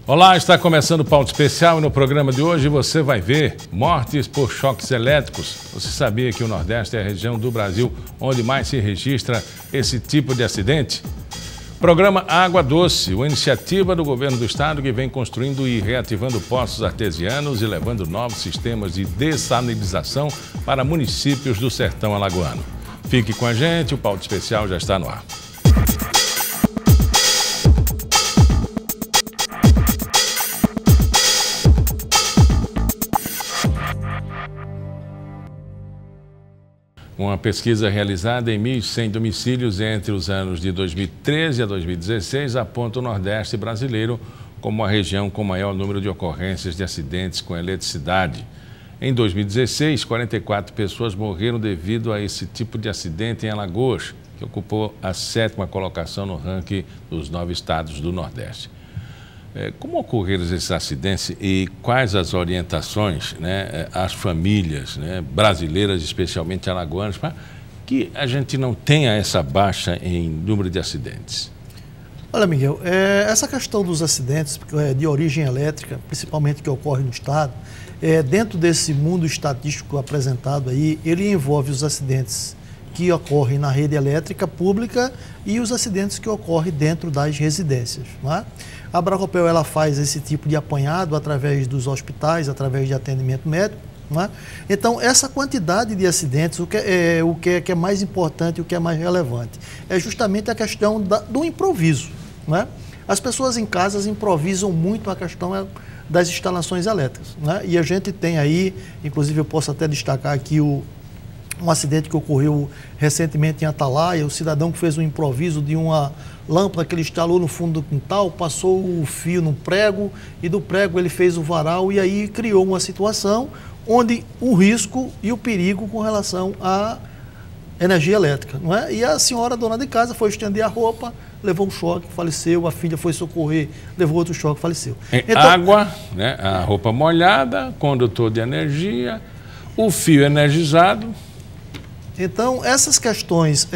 Olá, está começando o Pauta Especial e no programa de hoje você vai ver mortes por choques elétricos. Você sabia que o Nordeste é a região do Brasil onde mais se registra esse tipo de acidente? Programa Água Doce, uma iniciativa do governo do estado que vem construindo e reativando poços artesianos e levando novos sistemas de dessalinização para municípios do sertão alagoano. Fique com a gente, o Pauta Especial já está no ar. Uma pesquisa realizada em 1.100 domicílios entre os anos de 2013 a 2016 aponta o Nordeste brasileiro como a região com maior número de ocorrências de acidentes com eletricidade. Em 2016, 44 pessoas morreram devido a esse tipo de acidente em Alagoas, que ocupou a 7ª colocação no ranking dos 9 estados do Nordeste. Como ocorreram esses acidentes e quais as orientações, às famílias brasileiras, especialmente alagoanas, para que a gente não tenha essa baixa em número de acidentes? Olha, Miguel, essa questão dos acidentes de origem elétrica, principalmente que ocorre no estado, dentro desse mundo estatístico apresentado aí, ele envolve os acidentes que ocorrem na rede elétrica pública e os acidentes que ocorrem dentro das residências, não é? A Bracopel, ela faz esse tipo de apanhado através dos hospitais, através de atendimento médico, não é? Então, essa quantidade de acidentes, o que é mais importante e o que é mais relevante, é justamente a questão do improviso, não é? As pessoas em casas improvisam muito a questão das instalações elétricas, não é? E a gente tem aí, inclusive eu posso até destacar aqui um acidente que ocorreu recentemente em Atalaia, o cidadão que fez um improviso de uma lâmpada que ele instalou no fundo do quintal, passou o fio no prego e do prego ele fez o varal e aí criou uma situação onde o risco e o perigo com relação à energia elétrica, não é? E a senhora, dona de casa, foi estender a roupa, levou um choque, faleceu, a filha foi socorrer, levou outro choque, faleceu. Então, água, a roupa molhada, condutor de energia, o fio energizado. Então, essas questões,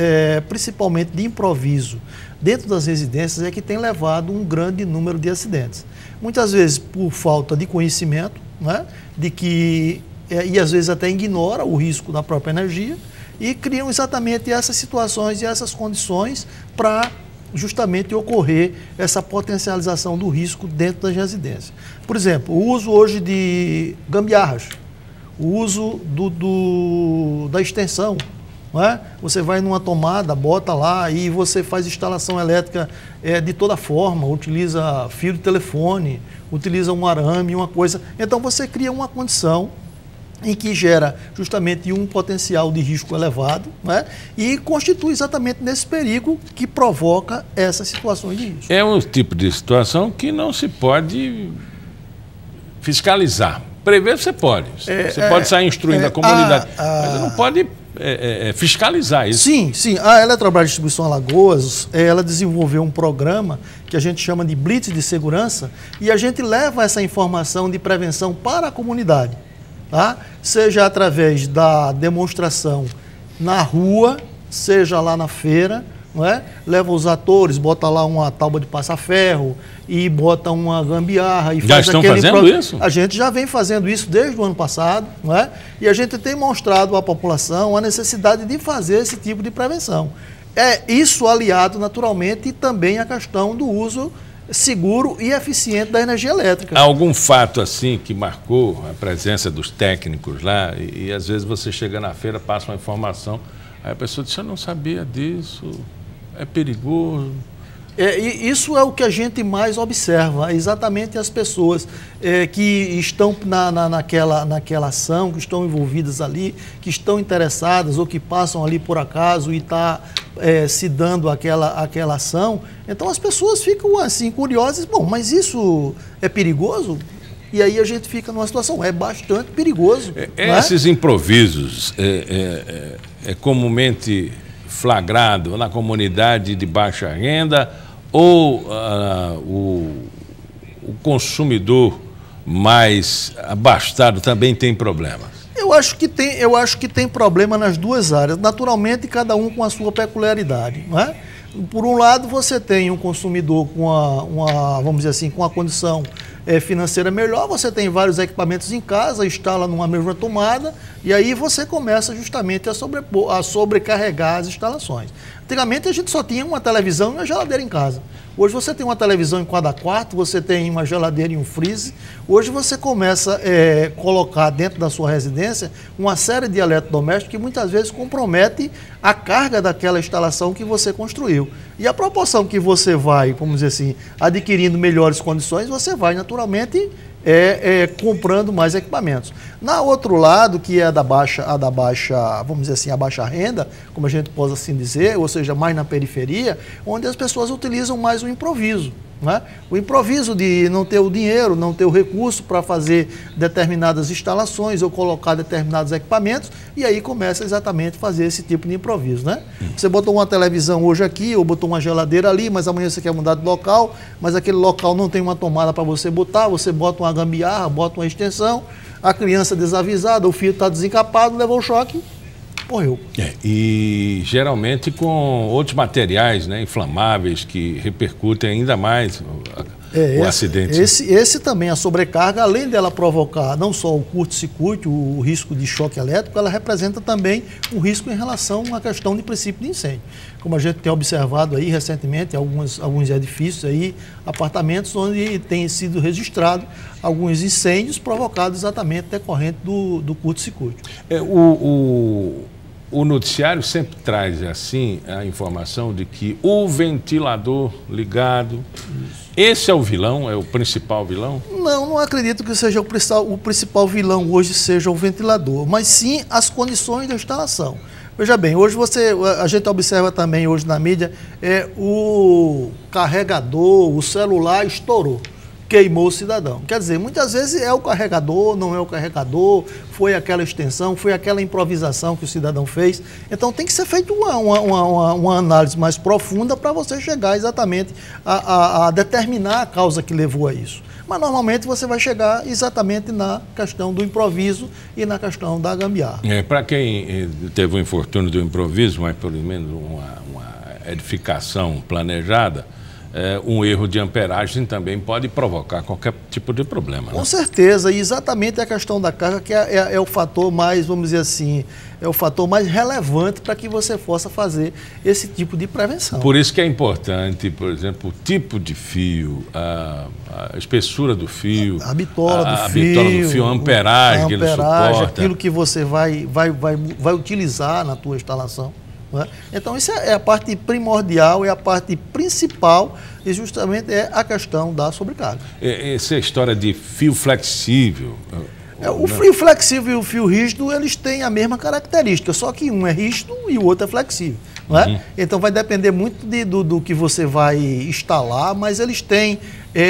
principalmente de improviso, dentro das residências, é que tem levado um grande número de acidentes. Muitas vezes por falta de conhecimento, né, e às vezes até ignora o risco da própria energia e criam exatamente essas situações e essas condições para justamente ocorrer essa potencialização do risco dentro das residências. Por exemplo, o uso hoje de gambiarras, o uso da extensão, não é? Você vai numa tomada, bota lá e você faz instalação elétrica de toda forma, utiliza fio de telefone, utiliza um arame, uma coisa. Então você cria uma condição em que gera justamente um potencial de risco elevado, não é? E constitui exatamente nesse perigo que provoca essas situações de risco. É um tipo de situação que não se pode fiscalizar. Prever você pode. Você pode sair instruindo a comunidade, mas você não pode fiscalizar isso. Sim. A Eletrobras Distribuição Alagoas, ela desenvolveu um programa que a gente chama de Blitz de Segurança e a gente leva essa informação de prevenção para a comunidade, tá? Seja através da demonstração na rua, seja lá na feira, não é? Leva os atores, bota lá uma tábua de passa-ferro e bota uma gambiarra e já estão fazendo isso? A gente já vem fazendo isso desde o ano passado, não é? E a gente tem mostrado à população a necessidade de fazer esse tipo de prevenção. Isso aliado naturalmente e também a questão do uso seguro e eficiente da energia elétrica. Há algum fato assim que marcou a presença dos técnicos lá e às vezes você chega na feira, passa uma informação, aí a pessoa diz, eu não sabia disso, é perigoso. Isso é o que a gente mais observa, exatamente as pessoas que estão naquela ação, que estão envolvidas ali, que estão interessadas ou que passam ali por acaso e está se dando aquela ação. Então as pessoas ficam assim curiosas, bom, mas isso é perigoso? E aí a gente fica numa situação, é bastante perigoso. Esses improvisos é comumente flagrado na comunidade de baixa renda ou o consumidor mais abastado também tem problemas? Eu acho que tem problema nas duas áreas, naturalmente cada um com a sua peculiaridade, não é? Por um lado, você tem um consumidor com vamos dizer assim, com a condição financeira melhor, você tem vários equipamentos em casa, instala numa mesma tomada, e aí você começa justamente a sobrecarregar as instalações. Antigamente a gente só tinha uma televisão e uma geladeira em casa. Hoje você tem uma televisão em cada quarto, você tem uma geladeira e um freezer. Hoje você começa a colocar dentro da sua residência uma série de eletrodomésticos que muitas vezes compromete a carga daquela instalação que você construiu. E a proporção que você vai, vamos dizer assim, adquirindo melhores condições, você vai naturalmente comprando mais equipamentos. Na outro lado, que é a da baixa, vamos dizer assim, a baixa renda, como a gente pode assim dizer, ou seja, mais na periferia, onde as pessoas utilizam mais o improviso. Né? O improviso de não ter o dinheiro, não ter o recurso para fazer determinadas instalações ou colocar determinados equipamentos, e aí começa exatamente a fazer esse tipo de improviso. Né? Você botou uma televisão hoje aqui, ou botou uma geladeira ali, mas amanhã você quer mudar de local, mas aquele local não tem uma tomada para você botar, você bota uma gambiarra, bota uma extensão, a criança desavisada, o fio está desencapado, levou o choque, morreu. E geralmente com outros materiais, né, inflamáveis que repercutem ainda mais o acidente. Esse também, a sobrecarga, além dela provocar não só o curto-circuito, o risco de choque elétrico, ela representa também um risco em relação à questão de princípio de incêndio. Como a gente tem observado aí recentemente, alguns edifícios aí, apartamentos onde tem sido registrado alguns incêndios provocados exatamente decorrente do curto-circuito. O noticiário sempre traz assim a informação de que o ventilador ligado, esse é o vilão, é o principal vilão? Não acredito que seja o principal vilão hoje seja o ventilador, mas sim as condições da instalação. Veja bem, hoje a gente observa também hoje na mídia, o carregador, o celular estourou. Queimou o cidadão. Quer dizer, muitas vezes é o carregador, não é o carregador, foi aquela extensão, foi aquela improvisação que o cidadão fez. Então tem que ser feita uma análise mais profunda para você chegar exatamente a determinar a causa que levou a isso. Mas normalmente você vai chegar exatamente na questão do improviso e na questão da gambiarra. Para quem teve o infortúnio do improviso, mas pelo menos uma edificação planejada, um erro de amperagem também pode provocar qualquer tipo de problema. Com certeza, e exatamente a questão da carga que é o fator mais, vamos dizer assim, é o fator mais relevante para que você possa fazer esse tipo de prevenção. Por isso que é importante, por exemplo, o tipo de fio, a espessura do fio, a bitola do fio, a amperagem que ele suporta. Aquilo que você vai utilizar na tua instalação. Então, isso é a parte primordial, é a parte principal e justamente é a questão da sobrecarga. Essa é a história de fio flexível. O fio flexível e o fio rígido, eles têm a mesma característica, só que um é rígido e o outro é flexível. Não é? Então vai depender muito do que você vai instalar, mas eles têm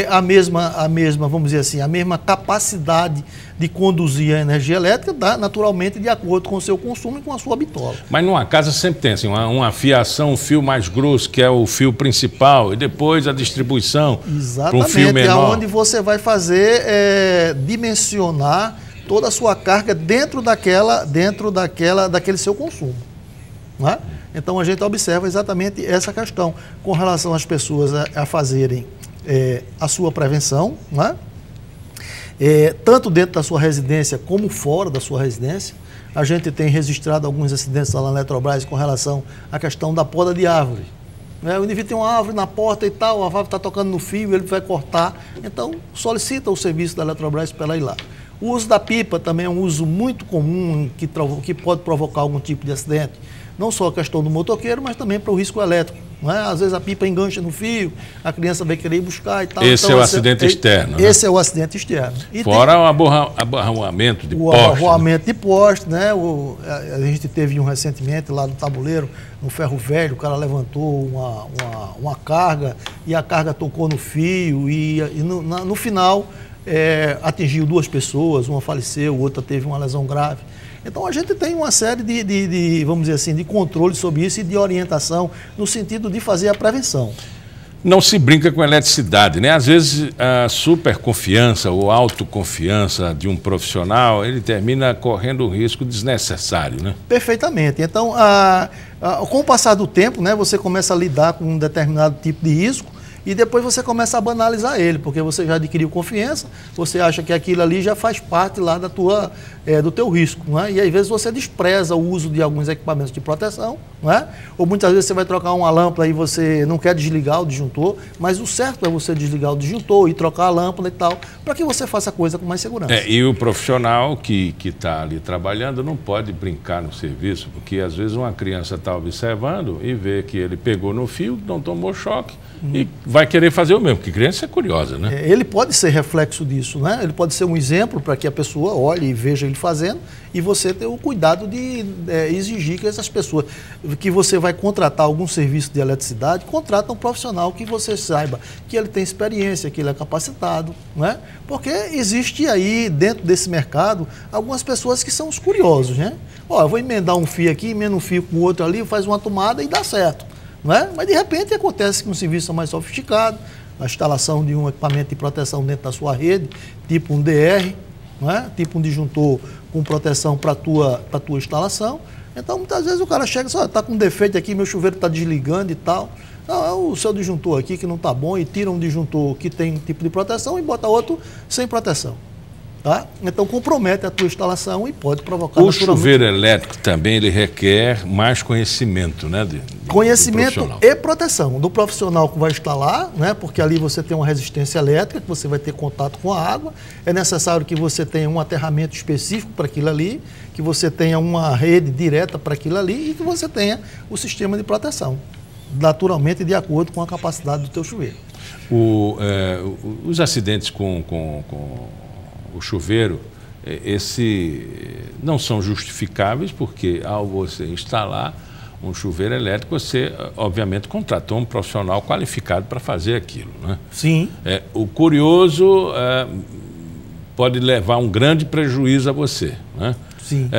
a mesma, vamos dizer assim, a mesma capacidade de conduzir a energia elétrica, naturalmente de acordo com o seu consumo e com a sua bitola. Mas numa casa sempre tem assim, uma fiação, um fio mais grosso, que é o fio principal, e depois a distribuição para um fio menor. Exatamente, onde você vai fazer dimensionar toda a sua carga dentro daquele seu consumo. Não é? Então a gente observa exatamente essa questão com relação às pessoas a fazerem a sua prevenção, não é? Tanto dentro da sua residência como fora da sua residência. A gente tem registrado alguns acidentes lá na Eletrobras com relação à questão da poda de árvore. O indivíduo tem uma árvore na porta e tal, a árvore está tocando no fio, ele vai cortar, então solicita o serviço da Eletrobras para ela ir lá. O uso da pipa também é um uso muito comum que pode provocar algum tipo de acidente. Não só a questão do motoqueiro, mas também para o risco elétrico. Não é? Às vezes a pipa engancha no fio, a criança vai querer ir buscar e tal. Esse então, é o acidente externo. Esse é o acidente externo. E fora o abarroamento de poste. O abarroamento de poste, né? A gente teve um recentemente lá no Tabuleiro, no Ferro Velho, o cara levantou uma carga e a carga tocou no fio e no final atingiu 2 pessoas, uma faleceu, outra teve uma lesão grave. Então a gente tem uma série vamos dizer assim, de controle sobre isso e de orientação no sentido de fazer a prevenção. Não se brinca com eletricidade, né? Às vezes a superconfiança ou autoconfiança de um profissional, ele termina correndo um risco desnecessário, né? Perfeitamente. Então, com o passar do tempo, né, você começa a lidar com um determinado tipo de risco e depois você começa a banalizar ele, porque você já adquiriu confiança, você acha que aquilo ali já faz parte lá do teu risco, não é? E às vezes você despreza o uso de alguns equipamentos de proteção, não é? Ou muitas vezes você vai trocar uma lâmpada e você não quer desligar o disjuntor, mas o certo é você desligar o disjuntor e trocar a lâmpada e tal, para que você faça a coisa com mais segurança. E o profissional que está ali trabalhando não pode brincar no serviço, porque às vezes uma criança está observando e vê que ele pegou no fio, não tomou choque, e vai querer fazer o mesmo, porque criança é curiosa, né? Ele pode ser reflexo disso, né? Ele pode ser um exemplo para que a pessoa olhe e veja ele fazendo e você ter o cuidado de exigir que essas pessoas, que você vai contratar algum serviço de eletricidade, contrata um profissional que você saiba que ele tem experiência, que ele é capacitado, né? Porque existe aí dentro desse mercado algumas pessoas que são os curiosos, né? Ó, eu vou emendar um fio aqui, emenda um fio com o outro ali, faz uma tomada e dá certo. Não é? Mas de repente acontece que um serviço mais sofisticado, a instalação de um equipamento de proteção dentro da sua rede, tipo um DR, não é? Tipo um disjuntor com proteção para a tua instalação. Então muitas vezes o cara chega e diz, está com um defeito aqui, meu chuveiro está desligando e tal. Não, é o seu disjuntor aqui que não está bom, e tira um disjuntor que tem um tipo de proteção e bota outro sem proteção. Tá? Então compromete a tua instalação e pode provocar... O chuveiro elétrico também ele requer mais conhecimento, né? Conhecimento e proteção do profissional que vai instalar, né? Porque ali você tem uma resistência elétrica, que você vai ter contato com a água. É necessário que você tenha um aterramento específico para aquilo ali, que você tenha uma rede direta para aquilo ali e que você tenha o sistema de proteção, naturalmente de acordo com a capacidade do teu chuveiro. Os acidentes com o chuveiro, não são justificáveis, porque ao você instalar um chuveiro elétrico, você, obviamente, contratou um profissional qualificado para fazer aquilo, né? Sim. O curioso pode levar um grande prejuízo a você, né? Sim.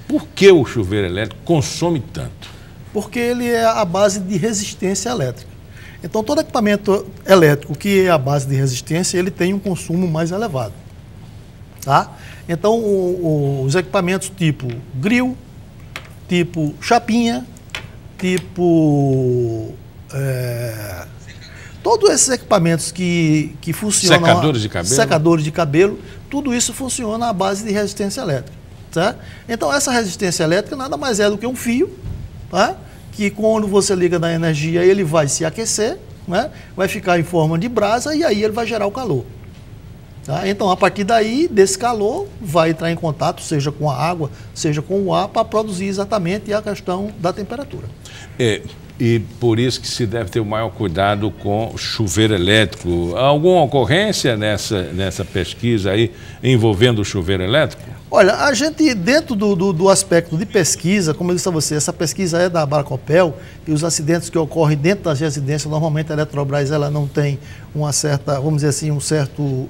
Por que o chuveiro elétrico consome tanto? Porque ele é a base de resistência elétrica. Então, todo equipamento elétrico que é a base de resistência, ele tem um consumo mais elevado. Tá? Então, os equipamentos tipo grill, tipo chapinha, tipo... todos esses equipamentos que funcionam... Secadores de cabelo. Tudo isso funciona à base de resistência elétrica. Tá? Então, essa resistência elétrica nada mais é do que um fio, tá? Que quando você liga na energia, ele vai se aquecer, né? Vai ficar em forma de brasa e aí ele vai gerar o calor. Tá? Então, a partir daí, desse calor, vai entrar em contato, seja com a água, seja com o ar, para produzir exatamente a questão da temperatura. E por isso que se deve ter o maior cuidado com chuveiro elétrico. Alguma ocorrência nessa pesquisa aí envolvendo o chuveiro elétrico? Olha, a gente, dentro do aspecto de pesquisa, como eu disse a você, essa pesquisa é da Abracopel e os acidentes que ocorrem dentro das residências, normalmente a Eletrobras ela não tem uma certa, vamos dizer assim, um certo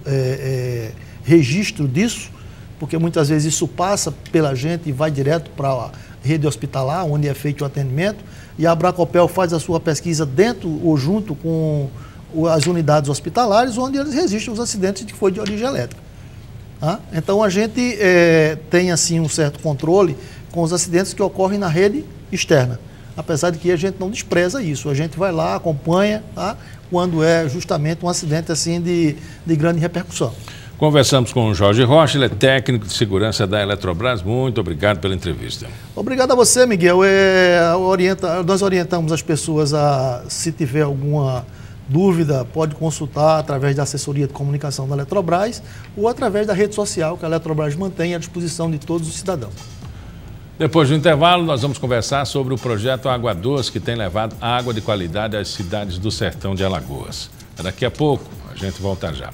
registro disso, porque muitas vezes isso passa pela gente e vai direto para a rede hospitalar, onde é feito o atendimento, e a Abracopel faz a sua pesquisa dentro ou junto com as unidades hospitalares, onde eles registram os acidentes que foi de origem elétrica. Então a gente tem assim um certo controle com os acidentes que ocorrem na rede externa, apesar de que a gente não despreza isso, a gente vai lá, acompanha, tá? Quando é justamente um acidente assim de grande repercussão. Conversamos com o Jorge Rocha, ele é técnico de segurança da Eletrobras. Muito obrigado pela entrevista. Obrigado a você, Miguel. Nós orientamos as pessoas se tiver alguma dúvida, pode consultar através da assessoria de comunicação da Eletrobras ou através da rede social que a Eletrobras mantém à disposição de todos os cidadãos. Depois do intervalo, nós vamos conversar sobre o projeto Água Doce, que tem levado água de qualidade às cidades do sertão de Alagoas. Daqui a pouco, a gente volta já.